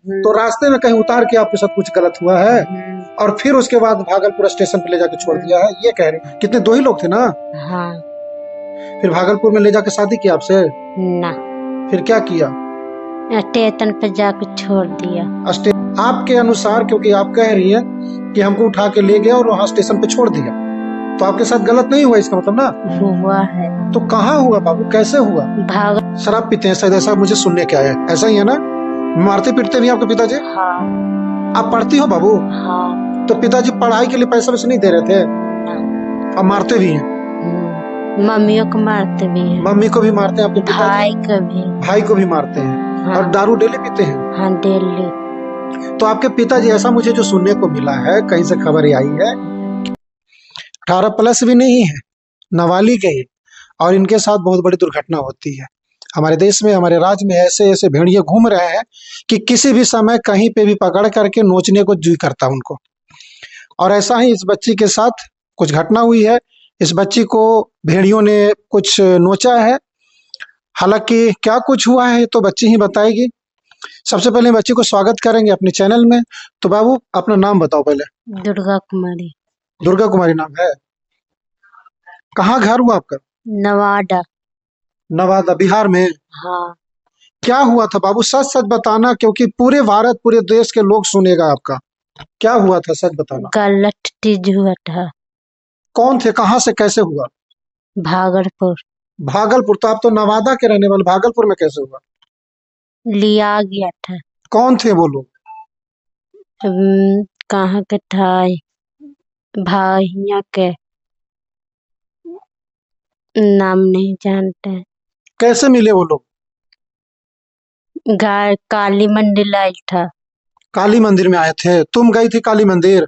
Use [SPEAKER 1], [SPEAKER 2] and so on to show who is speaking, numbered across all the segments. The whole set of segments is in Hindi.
[SPEAKER 1] तो रास्ते में कहीं उतार के आपके साथ कुछ गलत हुआ है और फिर उसके बाद भागलपुर स्टेशन पे ले जाके छोड़ दिया है, ये कह रहे हैं। कितने, दो ही लोग थे ना?
[SPEAKER 2] हाँ।
[SPEAKER 1] फिर भागलपुर में ले जाके शादी किया आपसे?
[SPEAKER 2] ना,
[SPEAKER 1] फिर क्या किया?
[SPEAKER 2] स्टेशन पे जाके छोड़ दिया।
[SPEAKER 1] आपके अनुसार, क्योंकि आप कह रही हैं कि हमको उठा के ले गया और वहाँ स्टेशन पे छोड़ दिया, तो आपके साथ गलत नहीं हुआ इसका मतलब ना?
[SPEAKER 2] हुआ है।
[SPEAKER 1] तो कहाँ हुआ बाबू, कैसे हुआ? शराब पीते हैं शायद, ऐसा मुझे सुनने क्या है, ऐसा ही है ना? मारते पीटते नहीं आपके पिताजी?
[SPEAKER 2] हाँ।
[SPEAKER 1] आप पढ़ती हो बाबू?
[SPEAKER 2] हाँ।
[SPEAKER 1] तो पिताजी पढ़ाई के लिए पैसा वैसे नहीं दे रहे थे? और मारते भी हैं?
[SPEAKER 2] मम्मियों को मारते भी हैं।
[SPEAKER 1] मम्मी को भी मारते हैं आपके पिताजी?
[SPEAKER 2] भाई को भी।
[SPEAKER 1] भाई को भी मारते हैं।
[SPEAKER 2] हाँ।
[SPEAKER 1] और दारू डेली पीते हैं?
[SPEAKER 2] हाँ, डेली।
[SPEAKER 1] तो आपके पिताजी, ऐसा मुझे जो सुनने को मिला है, कहीं से खबर आई है, 18+ भी नहीं है, नाबालिग है, और इनके साथ बहुत बड़ी दुर्घटना होती है। हमारे देश में, हमारे राज्य में ऐसे ऐसे भेड़िए घूम रहे हैं कि किसी भी समय कहीं पे भी पकड़ करके नोचने को जी करता उनको। और ऐसा ही इस बच्ची के साथ कुछ घटना हुई है। इस बच्ची को भेड़ियों ने कुछ नोचा है। हालांकि क्या कुछ हुआ है तो बच्ची ही बताएगी। सबसे पहले बच्ची को स्वागत करेंगे अपने चैनल में। तो बाबू, अपना नाम बताओ पहले।
[SPEAKER 2] दुर्गा कुमारी।
[SPEAKER 1] दुर्गा कुमारी नाम है? कहाँ घर हुआ आपका?
[SPEAKER 2] नवादा।
[SPEAKER 1] नवादा, बिहार में?
[SPEAKER 2] हाँ।
[SPEAKER 1] क्या हुआ था बाबू, सच सच बताना, क्योंकि पूरे भारत, पूरे देश के लोग सुनेगा आपका। क्या हुआ था, सच बताना।
[SPEAKER 2] गलत चीज हुआ था।
[SPEAKER 1] कौन थे, कहाँ से, कैसे हुआ?
[SPEAKER 2] भागलपुर।
[SPEAKER 1] भागलपुर? तो आप तो नवादा के रहने वाले, भागलपुर में कैसे हुआ?
[SPEAKER 2] लिया गया था।
[SPEAKER 1] कौन थे वो लोग?
[SPEAKER 2] कहाँ के था, भाइया के नाम नहीं जानते।
[SPEAKER 1] कैसे मिले वो लोग?
[SPEAKER 2] काली मंदिर आया था।
[SPEAKER 1] काली मंदिर में आए थे? तुम गई थी काली मंदिर?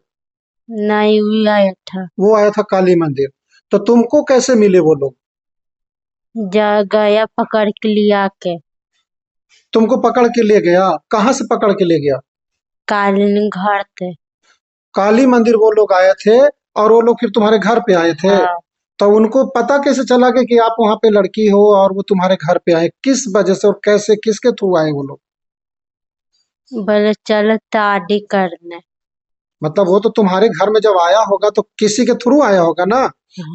[SPEAKER 2] नहीं, वो आया था।
[SPEAKER 1] वो आया था काली मंदिर। तो तुमको कैसे मिले वो लोग?
[SPEAKER 2] जा गया पकड़ के लिया के।
[SPEAKER 1] तुमको पकड़ के ले गया? कहाँ से पकड़ के ले गया?
[SPEAKER 2] कालीन घर थे।
[SPEAKER 1] काली मंदिर वो लोग आए थे और वो लोग फिर तुम्हारे घर पे आए थे?
[SPEAKER 2] हाँ।
[SPEAKER 1] तो उनको पता कैसे चला कि आप वहां पे लड़की हो और वो तुम्हारे घर पे आए? किस वजह से और कैसे, किसके थ्रू आए वो लोग?
[SPEAKER 2] बोले चलो शादी करने।
[SPEAKER 1] मतलब वो तो तुम्हारे घर में जब आया होगा तो किसी के थ्रू आया होगा ना?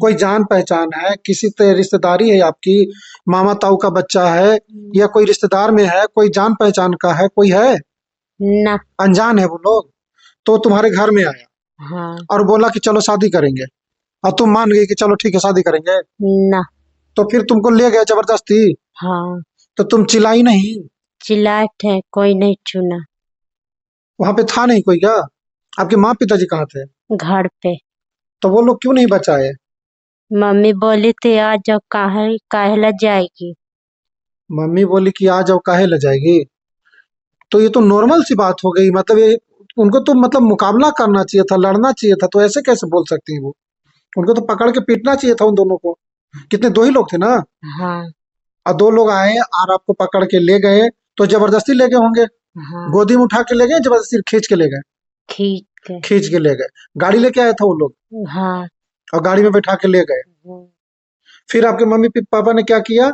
[SPEAKER 1] कोई जान पहचान है, किसी रिश्तेदारी है आपकी, मामा ताऊ का बच्चा है, या कोई रिश्तेदार में है, कोई जान पहचान का है, कोई है?
[SPEAKER 2] ना।
[SPEAKER 1] अनजान है वो लोग? तो तुम्हारे घर में आया
[SPEAKER 2] हाँ।
[SPEAKER 1] और बोला कि चलो शादी करेंगे, और तुम मान गई कि चलो ठीक है शादी करेंगे?
[SPEAKER 2] ना।
[SPEAKER 1] तो फिर तुमको ले गए जबरदस्ती?
[SPEAKER 2] हाँ।
[SPEAKER 1] तो तुम चिल्लाई नहीं?
[SPEAKER 2] चिल्लाए थे, कोई नहीं सुना।
[SPEAKER 1] वहां पे था नहीं कोई क्या? आपके माँ पिताजी कहाँ थे?
[SPEAKER 2] घर पे।
[SPEAKER 1] तो वो लोग क्यों नहीं बचाए?
[SPEAKER 2] मम्मी बोली थी आ जाओ, काहे जाएगी।
[SPEAKER 1] मम्मी बोली कि आ जाओ, काहे ले जाएगी? तो ये तो नॉर्मल सी बात हो गई। मतलब ये, उनको तो मतलब मुकाबला करना चाहिए था, लड़ना चाहिए था, तो ऐसे कैसे बोल सकती है वो? उनको तो पकड़ के पीटना चाहिए था उन दोनों को। कितने, दो ही लोग थे ना?
[SPEAKER 2] हाँ।
[SPEAKER 1] और दो लोग आए और आपको पकड़ के ले गए, तो जबरदस्ती ले गए होंगे?
[SPEAKER 2] हाँ।
[SPEAKER 1] गोदी में उठा के ले गए, जबरदस्ती खींच के ले गए?
[SPEAKER 2] खींच के।
[SPEAKER 1] खींच के ले गए। गाड़ी लेके आए थे वो लोग?
[SPEAKER 2] हाँ।
[SPEAKER 1] और गाड़ी में बैठा के ले गए। फिर आपके मम्मी पापा ने क्या किया?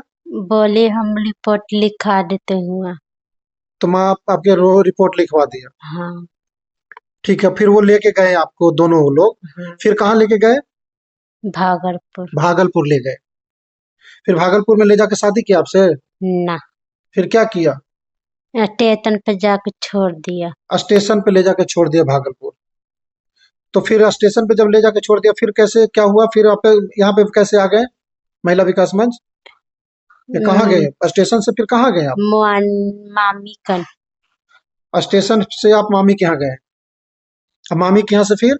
[SPEAKER 2] बोले हम रिपोर्ट लिखा देते हुआ।
[SPEAKER 1] तो माँ आपके रिपोर्ट लिखवा दिया?
[SPEAKER 2] हाँ।
[SPEAKER 1] ठीक है, फिर वो लेके गए आपको, दोनों वो लोग?
[SPEAKER 2] हाँ।
[SPEAKER 1] फिर कहाँ लेके गए?
[SPEAKER 2] भागलपुर।
[SPEAKER 1] भागलपुर ले गए। फिर भागलपुर में ले जाके शादी किया आपसे?
[SPEAKER 2] ना,
[SPEAKER 1] फिर क्या किया?
[SPEAKER 2] स्टेशन पे जाके छोड़ दिया।
[SPEAKER 1] स्टेशन पे ले जाके छोड़ दिया भागलपुर। तो फिर स्टेशन पे जब ले जाके छोड़ दिया, फिर कैसे, क्या हुआ फिर? आप यहाँ पे कैसे आ गए, महिला विकास मंच? ये कहाँ गए स्टेशन से, फिर कहाँ गए आप?
[SPEAKER 2] मामी कन।
[SPEAKER 1] स्टेशन से आप मामी के यहाँ गए? अब मामी के यहाँ से फिर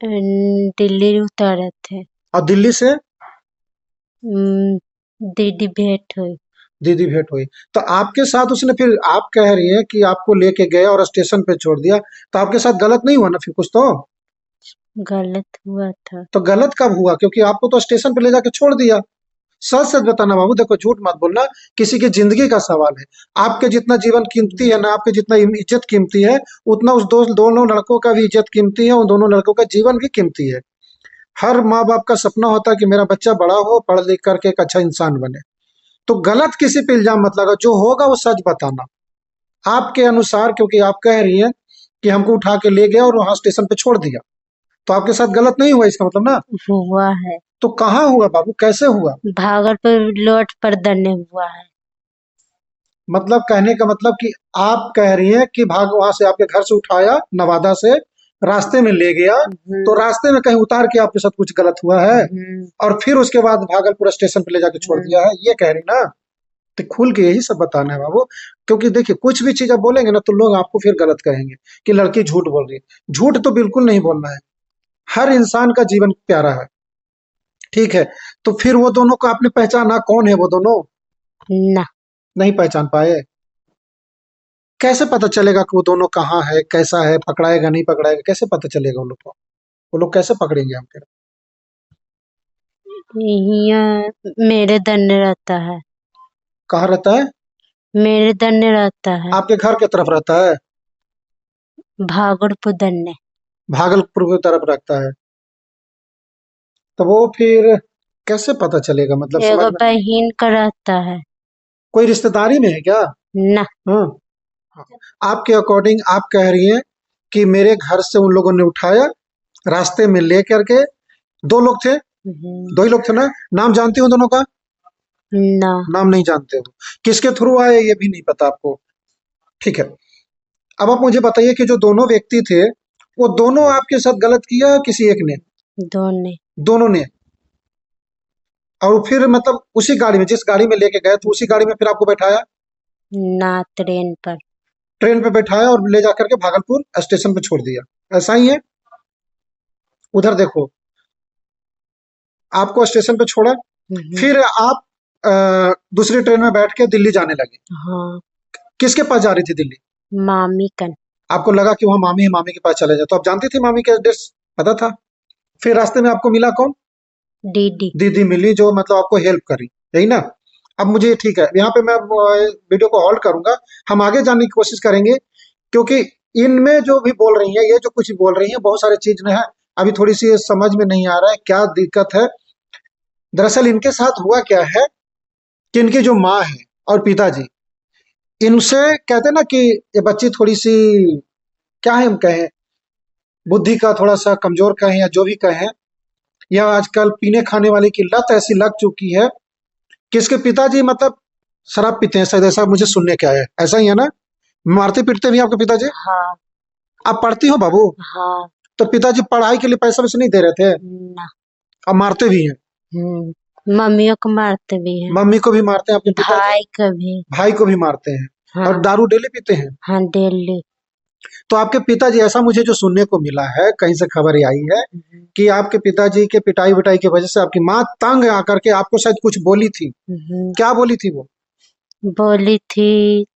[SPEAKER 2] दिल्ली उतरे थे।
[SPEAKER 1] और दिल्ली से
[SPEAKER 2] दीदी भेंट हुई।
[SPEAKER 1] दीदी भेंट हुई। तो आपके साथ उसने, फिर आप कह रही है कि आपको लेके गए और स्टेशन पे छोड़ दिया, तो आपके साथ गलत नहीं हुआ ना फिर कुछ तो?
[SPEAKER 2] गलत हुआ था।
[SPEAKER 1] तो गलत कब हुआ, क्योंकि आपको तो स्टेशन पे ले जाके छोड़ दिया? सच सच बताना बाबू, देखो झूठ मत बोलना। किसी की जिंदगी का सवाल है। आपके जितना जीवन कीमती है ना, आपके जितना इज्जत कीमती है, उतना उस दोनों लड़कों का भी इज्जत कीमती है, उन दोनों लड़कों का जीवन भी कीमती है। हर माँ बाप का सपना होता है कि मेरा बच्चा बड़ा हो, पढ़ लिख करके एक अच्छा इंसान बने। तो गलत किसी पे इल्जाम मत लगा, जो होगा वो सच बताना। आपके अनुसार, क्योंकि आप कह रही हैं कि हमको उठा के ले गया और वहां स्टेशन पे छोड़ दिया, तो आपके साथ गलत नहीं हुआ इसका मतलब ना?
[SPEAKER 2] हुआ है।
[SPEAKER 1] तो कहाँ हुआ बाबू, कैसे हुआ?
[SPEAKER 2] भागलपुर लौट पर दने हुआ है।
[SPEAKER 1] मतलब कहने का मतलब कि आप कह रही हैं कि भाग वहां से आपके घर से उठाया नवादा से, रास्ते में ले गया, तो रास्ते में कहीं उतार के आपके साथ कुछ गलत हुआ है और फिर उसके बाद भागलपुर स्टेशन पे ले जाके छोड़ दिया है, ये कह रही ना? तो खुल के यही सब बताना है बाबू, क्योंकि देखिए कुछ भी चीज आप बोलेंगे ना तो लोग आपको फिर गलत कहेंगे कि लड़की झूठ बोल रही है। झूठ तो बिल्कुल नहीं बोलना है, हर इंसान का जीवन प्यारा है, ठीक है? तो फिर वो दोनों को आपने पहचाना, कौन है वो दोनों?
[SPEAKER 2] ना।
[SPEAKER 1] नहीं पहचान पाए? कैसे पता चलेगा कि वो दोनों कहाँ है, कैसा है, पकड़ाएगा नहीं पकड़ाएगा, कैसे पता चलेगा वो लोग को? वो लोग कैसे पकड़ेंगे हम फिर?
[SPEAKER 2] यहाँ मेरे दने रहता है।
[SPEAKER 1] कहाँ रहता है?
[SPEAKER 2] मेरे दने रहता है।
[SPEAKER 1] आपके घर के तरफ रहता है?
[SPEAKER 2] भागलपुर दने।
[SPEAKER 1] भागलपुर की तरफ रखता है? तो वो फिर कैसे पता चलेगा, मतलब समझ
[SPEAKER 2] एगो
[SPEAKER 1] में?
[SPEAKER 2] बहन का रहता है।
[SPEAKER 1] कोई रिश्तेदारी में है क्या?
[SPEAKER 2] ना।
[SPEAKER 1] हाँ। आपके अकॉर्डिंग आप कह रही हैं कि मेरे घर से उन लोगों ने उठाया, रास्ते में ले करके, दो लोग थे, दो ही लोग थे ना? नाम जानती हूँ दोनों का?
[SPEAKER 2] ना।
[SPEAKER 1] नाम नहीं जानते हो? किसके थ्रू आए ये भी नहीं पता आपको? ठीक है। अब आप मुझे बताइए कि जो दोनों व्यक्ति थे, वो दोनों आपके साथ गलत किया या किसी एक ने?
[SPEAKER 2] दोने।
[SPEAKER 1] दोनों ने। और फिर मतलब उसी गाड़ी में, जिस गाड़ी में लेके गए थे उसी गाड़ी में फिर आपको बैठाया,
[SPEAKER 2] ना, ट्रेन पर।
[SPEAKER 1] ट्रेन पे बैठाया और ले जाकर के भागलपुर स्टेशन पे छोड़ दिया, ऐसा ही है? उधर देखो, आपको स्टेशन पे छोड़ा, फिर आप दूसरी ट्रेन में बैठ के दिल्ली जाने लगे।
[SPEAKER 2] हाँ।
[SPEAKER 1] किसके पास जा रही थी दिल्ली?
[SPEAKER 2] मामी कन।
[SPEAKER 1] आपको लगा कि वहाँ मामी है, मामी के पास चले जाए, तो आप जानती थी मामी के एड्रेस, पता था? फिर रास्ते में आपको मिला कौन?
[SPEAKER 2] दीदी।
[SPEAKER 1] दीदी मिली, जो मतलब आपको हेल्प करी, यही ना? अब मुझे ठीक है, यहाँ पे मैं वीडियो को होल्ड करूंगा, हम आगे जानने की कोशिश करेंगे, क्योंकि इनमें जो भी बोल रही है, ये जो कुछ बोल रही है, बहुत सारी चीज में है, अभी थोड़ी सी समझ में नहीं आ रहा है क्या दिक्कत है। दरअसल इनके साथ हुआ क्या है कि इनकी जो माँ है और पिताजी, इनसे कहते हैं ना कि ये बच्ची थोड़ी सी, क्या है हम कहें, बुद्धि का थोड़ा सा कमजोर कहें या जो भी कहें, या आजकल पीने खाने वाले की लत ऐसी लग चुकी है कि इसके पिताजी मतलब शराब पीते हैं शायद, ऐसा मुझे सुनने के आया है, ऐसा ही है ना? मारते पीटते भी हैं आपके पिताजी?
[SPEAKER 2] हाँ।
[SPEAKER 1] आप पढ़ती हो बाबू?
[SPEAKER 2] हाँ।
[SPEAKER 1] तो पिताजी पढ़ाई के लिए पैसा वैसे नहीं दे रहे थे?
[SPEAKER 2] ना।
[SPEAKER 1] अब मारते भी हैं?
[SPEAKER 2] मम्मियों को मारते भी हैं।
[SPEAKER 1] मम्मी को भी मारते हैं आपके पिताजी?
[SPEAKER 2] भाई को भी।
[SPEAKER 1] भाई को भी मारते हैं?
[SPEAKER 2] हाँ।
[SPEAKER 1] और दारू डेली पीते हैं?
[SPEAKER 2] हाँ, डेली।
[SPEAKER 1] तो आपके पिताजी, ऐसा मुझे जो सुनने को मिला है, कहीं से खबर ये आई है कि आपके पिताजी के पिटाई विटाई की वजह से आपकी माँ तंग आकर के आपको शायद कुछ बोली थी, क्या बोली थी वो?
[SPEAKER 2] बोली थी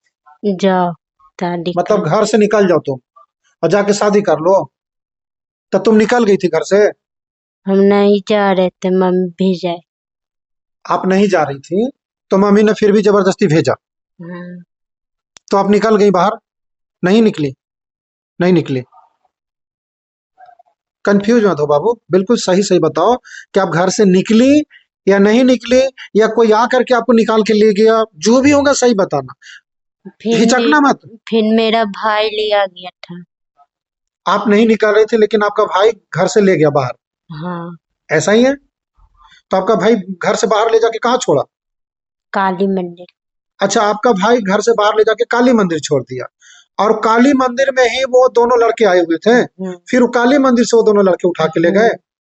[SPEAKER 2] जाओ शादी
[SPEAKER 1] मतलब
[SPEAKER 2] कर।
[SPEAKER 1] घर से निकल जाओ तुम और जाके शादी कर लो, तब तुम निकल गई थी घर से?
[SPEAKER 2] हम नहीं जा रहे थे, मम्मी भी जाए।
[SPEAKER 1] आप नहीं जा रही थी तो मम्मी ने फिर भी जबरदस्ती भेजा,
[SPEAKER 2] हाँ।
[SPEAKER 1] तो आप निकल गई बाहर? नहीं निकली? नहीं निकली? कंफ्यूज मत हो बाबू, बिल्कुल सही सही बताओ कि आप घर से निकली या नहीं निकली, या कोई आ करके आपको निकाल के ले गया, जो भी होगा सही बताना, हिचकना मत।
[SPEAKER 2] फिर मेरा भाई लिया गया था।
[SPEAKER 1] आप नहीं निकाल रहे थे लेकिन आपका भाई घर से ले गया बाहर,
[SPEAKER 2] हाँ।
[SPEAKER 1] ऐसा ही है? तो आपका भाई घर से बाहर ले जाके कहाँ छोड़ा?
[SPEAKER 2] काली मंदिर।
[SPEAKER 1] अच्छा, आपका भाई घर से बाहर ले जाके काली मंदिर छोड़ दिया, और काली मंदिर में ही वो दोनों लड़के आए हुए थे, फिर वो काली मंदिर से वो दोनों लड़के उठा के ले गए?